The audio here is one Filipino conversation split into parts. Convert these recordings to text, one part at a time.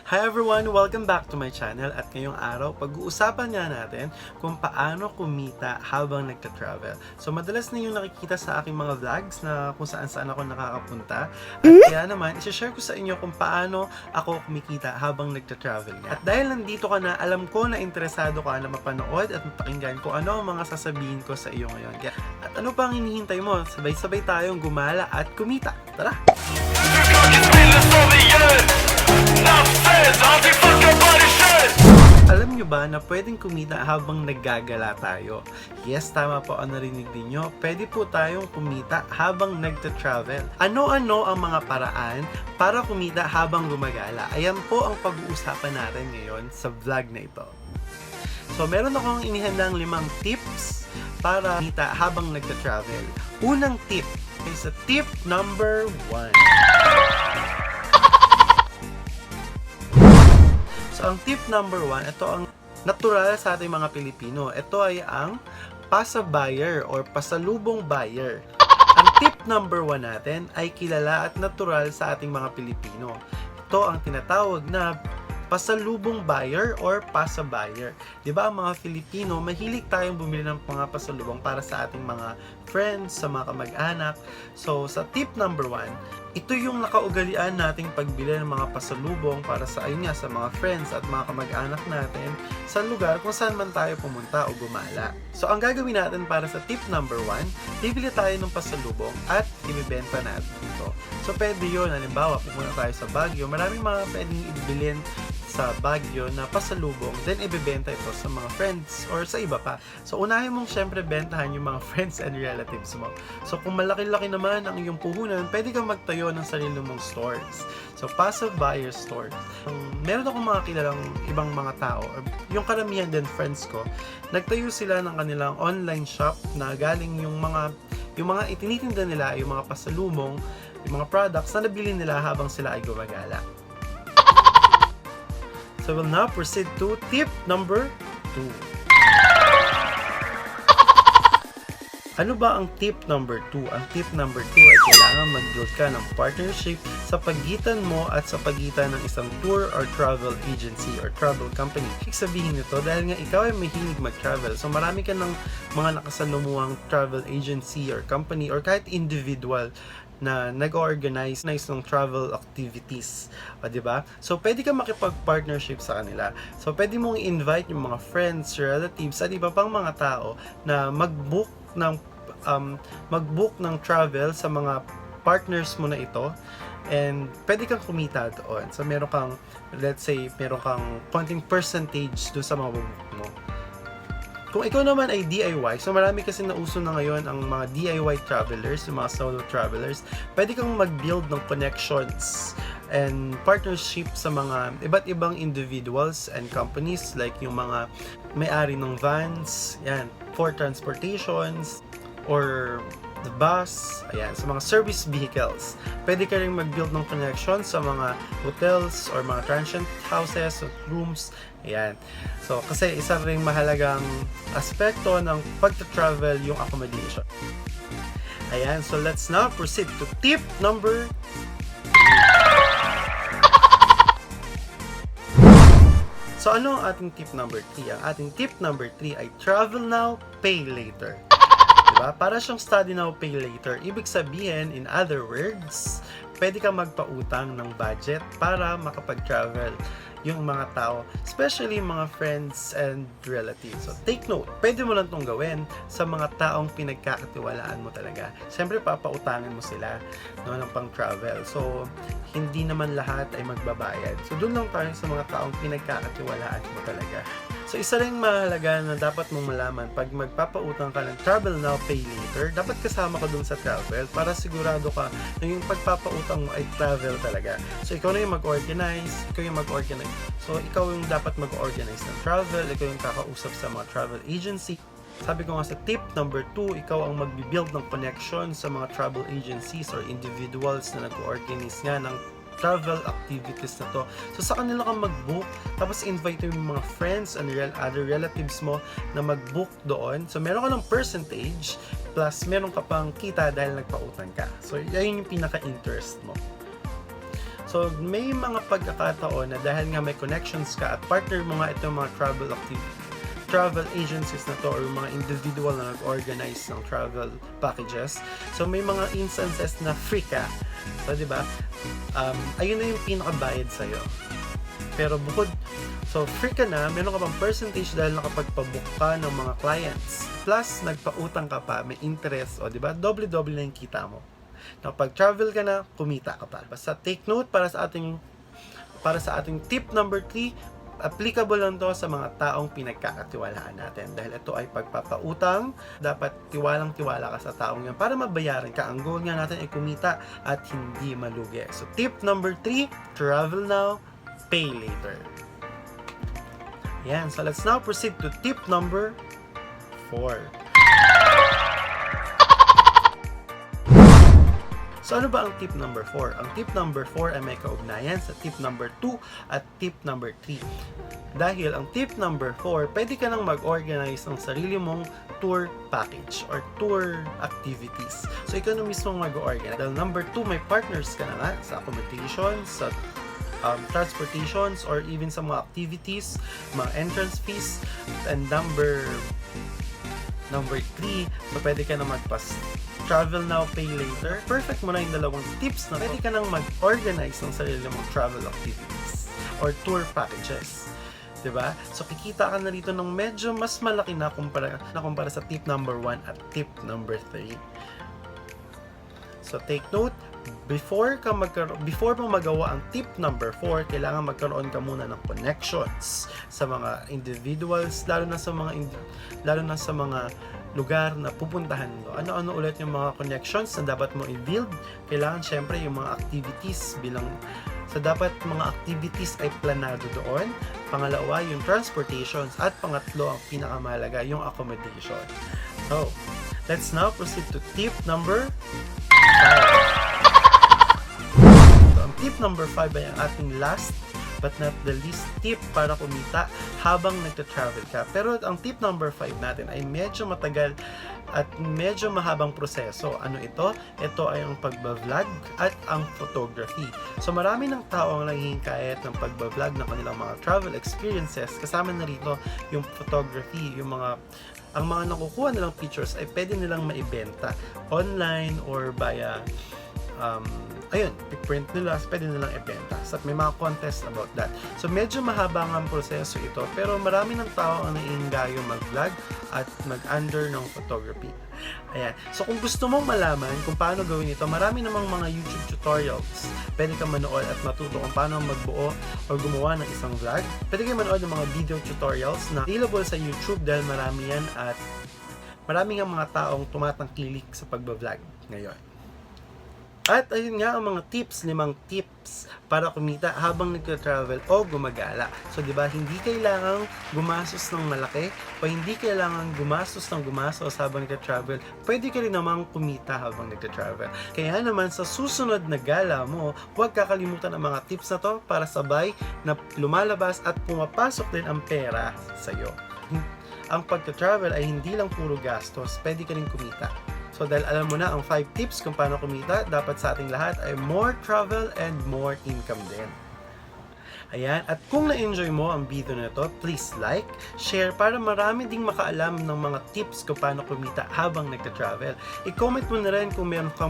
Hi everyone! Welcome back to my channel at ngayong araw, pag-uusapan nga natin kung paano kumita habang nagtatravel. So madalas ninyong nakikita sa aking mga vlogs na kung saan-saan ako nakakapunta at kaya naman, isashare ko sa inyo kung paano ako kumikita habang nagtatravel nga. At dahil nandito ka na, alam ko na interesado ka na mapanood at mapakinggan kung ano ang mga sasabihin ko sa iyo ngayon. At ano pang hinihintay mo? Sabay-sabay tayong gumala at kumita. Tara! Alam nyo ba na pwedeng kumita habang naggagala tayo? Yes, tama po ang narinig ninyo. Pwede po tayong kumita habang nagtatravel. Ano-ano ang mga paraan para kumita habang gumagala? Ayan po ang pag-uusapan natin ngayon sa vlog na ito. So, meron akong inihandang 5 tips para kumita habang nagtatravel. Unang tip is tip number 1. So, ang tip number 1, ito ang natural sa ating mga Pilipino. Ito ay ang pasabayer or pasalubong buyer. Ang tip number 1 natin ay kilala at natural sa ating mga Pilipino. Ito ang tinatawag na pasalubong buyer or pasabayer. Diba ang mga Filipino, mahilig tayong bumili ng mga pasalubong para sa ating mga friends, sa mga kamag-anak. So, sa tip number 1, ito yung nakaugalian nating pagbili ng mga pasalubong para sa ayun nga, sa mga friends at mga kamag-anak natin sa lugar kung saan man tayo pumunta o gumala. So, ang gagawin natin para sa tip number 1, bibili tayo ng pasalubong at ibibenta natin ito. So, pwede yun. Halimbawa, pupunta tayo sa Baguio, maraming mga pwedeng ibilin sa Baguio na pasalubong, then ibebenta ito sa mga friends or sa iba pa. So, unahin mong syempre bentahan yung mga friends and relatives mo. So, kung malaki-laki naman ang iyong puhunan, pwede kang magtayo ng sarili mong stores. So, passive buyer stores. Meron akong mga kilalang ibang mga tao, yung karamihan din friends ko, nagtayo sila ng kanilang online shop na galing yung mga itinitinda nila, yung mga pasalubong, yung mga products na nabili nila habang sila ay gumagala. So we'll now proceed to tip number 2. Ano ba ang tip number 2? Ang tip number 2 ay kailangan mag-build ka ng partnership sa pagitan mo at sa pagitan ng isang tour or travel agency or travel company. Ibig sabihin nito, dahil nga ikaw ay mahilig mag-travel, so marami ka ng mga nakasalumuhang travel agency or company or kahit individual na nag-organize ng travel activities. O, diba? So, pwede ka makipag-partnership sa kanila. So, pwede mong i-invite yung mga friends, relatives, at iba pang mga tao na mag-book ng travel sa mga partners mo na ito. And pwede kang kumita doon. So, meron kang, let's say, meron kang konting percentage doon sa mga book mo. Kung ikaw naman ay DIY, so marami kasi nauso na ngayon ang mga DIY travelers, yung mga solo travelers, pwede kang mag-build ng connections and partnership sa mga iba't ibang individuals and companies like yung mga may-ari ng vans, yan, for transportations, or the bus, ayan, sa mga service vehicles. Pwede ka rin mag-build ng connection sa mga hotels or mga transient houses or rooms, ayan. So, kasi isa ring mahalagang aspekto ng pagta-travel yung accommodation. Ayan, so let's now proceed to tip number 3. So, ano ang ating tip number 3? Ang ating tip number 3 ay travel now, pay later. Diba? Para siyang study now, pay later. Ibig sabihin, in other words, pwede kang magpautang ng budget para makapag-travel yung mga tao, especially mga friends and relatives. So, take note, pwede mo lang itong gawin sa mga taong pinagkakatiwalaan mo talaga. Siyempre, papautangin mo sila ng pang-travel. So, hindi naman lahat ay magbabayad. So, doon lang tayo sa mga taong pinagkakatiwalaan mo talaga. So, isa rin mahalaga na dapat mong malaman pag magpapautang ka ng travel now, pay later, dapat kasama ka dun sa travel para sigurado ka na yung pagpapautang mo ay travel talaga. So, ikaw na yung mag-organize, So, ikaw yung dapat mag-organize ng travel, ikaw yung kakausap sa mga travel agency. Sabi ko nga sa tip number 2, ikaw ang magbibuild ng connection sa mga travel agencies or individuals na nag-organize nga ng travel activities na to. So, sa kanila ka mag-book, tapos invite yung mga friends and other relatives mo na mag-book doon. So, meron ka ng percentage, plus meron ka pang kita dahil nagpautang ka. So, yan yung pinaka-interest mo. So, may mga pagkakataon na dahil nga may connections ka at partner mo nga itong mga travel agencies na to or mga individual na nag-organize ng travel packages. So, may mga instances na free ka. So, di ba? Ayun na yung pinakabayad sa'yo. Pero so free ka na, meron ka bang percentage dahil nakapagpabook ka ng mga clients. Plus, nagpautang ka pa, may interest, o di ba? Doble-doble na yung kita mo. Kapag-travel ka na, kumita ka pa. Basta take note para sa ating tip number 3, applicable lang to sa mga taong pinagkakatiwalaan natin. Dahil ito ay pagpapautang, dapat tiwalang-tiwala ka sa taong yan para mabayaran ka. Ang goal nga natin ay kumita at hindi malugi. So tip number 3, travel now, pay later. Yan. So let's now proceed to tip number 4. So ano ba ang tip number 4? Ang tip number 4 ay may kaugnayan sa tip number 2 at tip number 3. Dahil ang tip number 4, pwede ka nang mag-organize ng sarili mong tour package or tour activities. So ikaw na mismo mag-organize. Dahil number 2, may partners ka na nga sa accommodations, sa transportations, or even sa mga activities, mga entrance fees. And number 3, so pwede ka na travel now, pay later. Perfect mo na yung dalawang tips na pwede ka nang mag-organize ng sarili mong travel activities or tour packages. Diba? So, kikita ka na rito ng medyo mas malaki na kumpara sa tip number 1 at tip number 3. So, take note, before mo magawa ang tip number 4, kailangan magkaroon ka muna ng connections sa mga individuals, lalo na sa mga lugar na pupuntahan mo. Ano-ano ulit yung mga connections na dapat mo i-build? Kailangan syempre yung mga activities dapat mga activities ay planado doon. Pangalawa, yung transportations. At pangatlo, ang pinakamahalaga, yung accommodation. So, let's now proceed to tip number 5. So, ang tip number 5 ay ang ating last but not the least tip para kumita habang nagta-travel ka. Pero ang tip number 5 natin ay medyo matagal at medyo mahabang proseso. Ano ito? Ito ay ang pagbablog at ang photography. So marami ng tao ang naghihingkayat ng pagbablog ng kanilang mga travel experiences. Kasama na rito yung photography, ang mga nakukuha nilang pictures ay pwede nilang maibenta online or via print nila, pwede nilang ibenta. So, may mga contest about that. So, medyo mahaba ang proseso ito, pero marami ng tao ang naiingayo mag-vlog at mag-under ng photography. Ayan. So, kung gusto mong malaman kung paano gawin ito, marami namang mga YouTube tutorials. Pwede kang manood at matuto kung paano magbuo o gumawa ng isang vlog. Pwede kang manood ng mga video tutorials na available sa YouTube dahil marami yan at marami nga mga taong tumatangkilik sa pagbablog ngayon. At ayun nga ang mga 5 tips para kumita habang nagta-travel o gumagala. So, di ba, hindi kailangang gumastos ng malaki o hindi kailangang gumastos habang nagta-travel. Pwede ka rin namang kumita habang nagta-travel. Kaya naman, sa susunod na gala mo, huwag kakalimutan ang mga tips na to para sabay na lumalabas at pumapasok din ang pera sa'yo. Ang pagta-travel ay hindi lang puro gastos, pwede ka rin kumita. So dahil alam mo na ang 5 tips kung paano kumita, dapat sa ating lahat ay more travel and more income din. Ayan, at kung na-enjoy mo ang video na ito, please like, share para marami ding makaalam ng mga tips kung paano kumita habang nagta-travel. I-comment mo na rin kung meron ka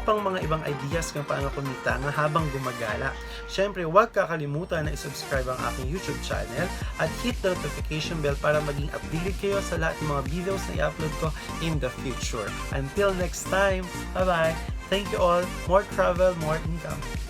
pang mga ibang ideas kung paano kumita na habang gumagala. Syempre, huwag kakalimutan na i-subscribe ang aking YouTube channel at hit the notification bell para maging updated kayo sa lahat ng mga videos na i-upload ko in the future. Until next time, bye-bye! Thank you all. More travel, more income.